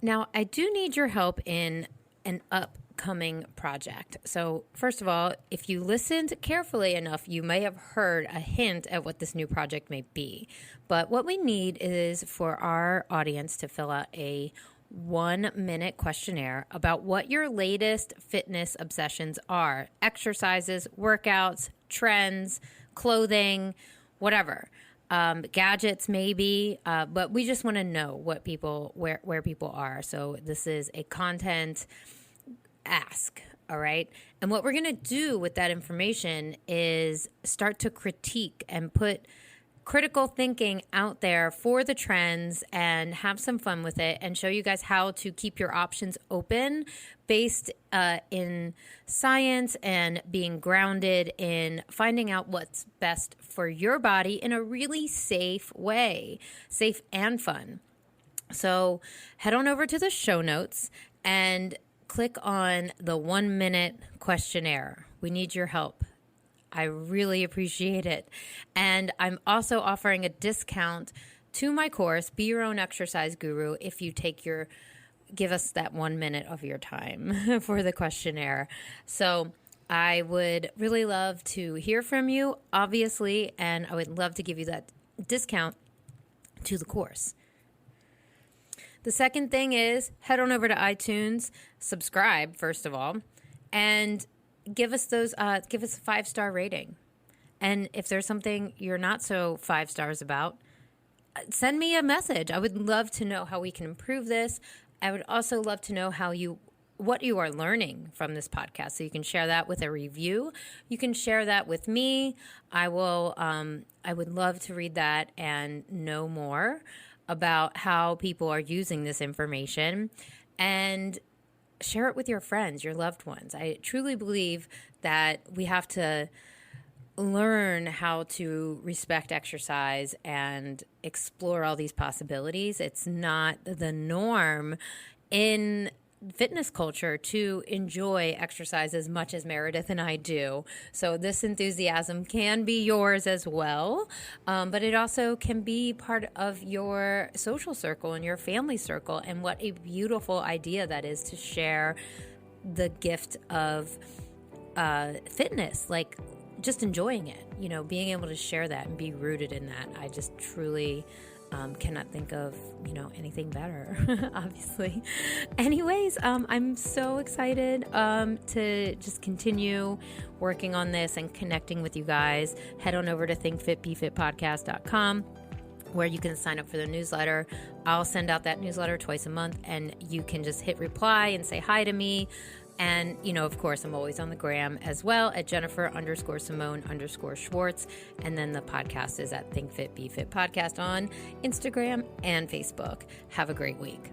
Now, I do need your help in an upcoming upcoming project. So first of all, if you listened carefully enough, you may have heard a hint at what this new project may be. But what we need is for our audience to fill out a 1-minute questionnaire about what your latest fitness obsessions are. Exercises, workouts, trends, clothing, whatever. Gadgets maybe, but we just want to know what people, where people are. So this is a content ask, all right? And what we're going to do with that information is start to critique and put critical thinking out there for the trends and have some fun with it and show you guys how to keep your options open based in science and being grounded in finding out what's best for your body in a really safe way, safe and fun. So head on over to the show notes and click on the 1-minute questionnaire. We need your help. I really appreciate it. And I'm also offering a discount to my course, Be Your Own Exercise Guru, if you give us that 1 minute of your time for the questionnaire. So I would really love to hear from you, obviously, and I would love to give you that discount to the course. The second thing is head on over to iTunes, subscribe, first of all, and give us a 5-star rating. And if there's something you're not so 5 stars about, send me a message. I would love to know how we can improve this. I would also love to know what you are learning from this podcast. So you can share that with a review. You can share that with me. I would love to read that and know more about how people are using this information, and share it with your friends, your loved ones. I truly believe that we have to learn how to respect exercise and explore all these possibilities. It's not the norm in fitness culture to enjoy exercise as much as Meredith and I do. So this enthusiasm can be yours as well, but it also can be part of your social circle and your family circle. And what a beautiful idea that is, to share the gift of fitness, like just enjoying it, being able to share that and be rooted in that. I just truly cannot think of, anything better, obviously. Anyways, I'm so excited to just continue working on this and connecting with you guys. Head on over to thinkfitbefitpodcast.com, where you can sign up for the newsletter. I'll send out that newsletter twice a month, and you can just hit reply and say hi to me. And, of course, I'm always on the gram as well at Jennifer_Simone_Schwartz. And then the podcast is at Think Fit Be Fit Podcast on Instagram and Facebook. Have a great week.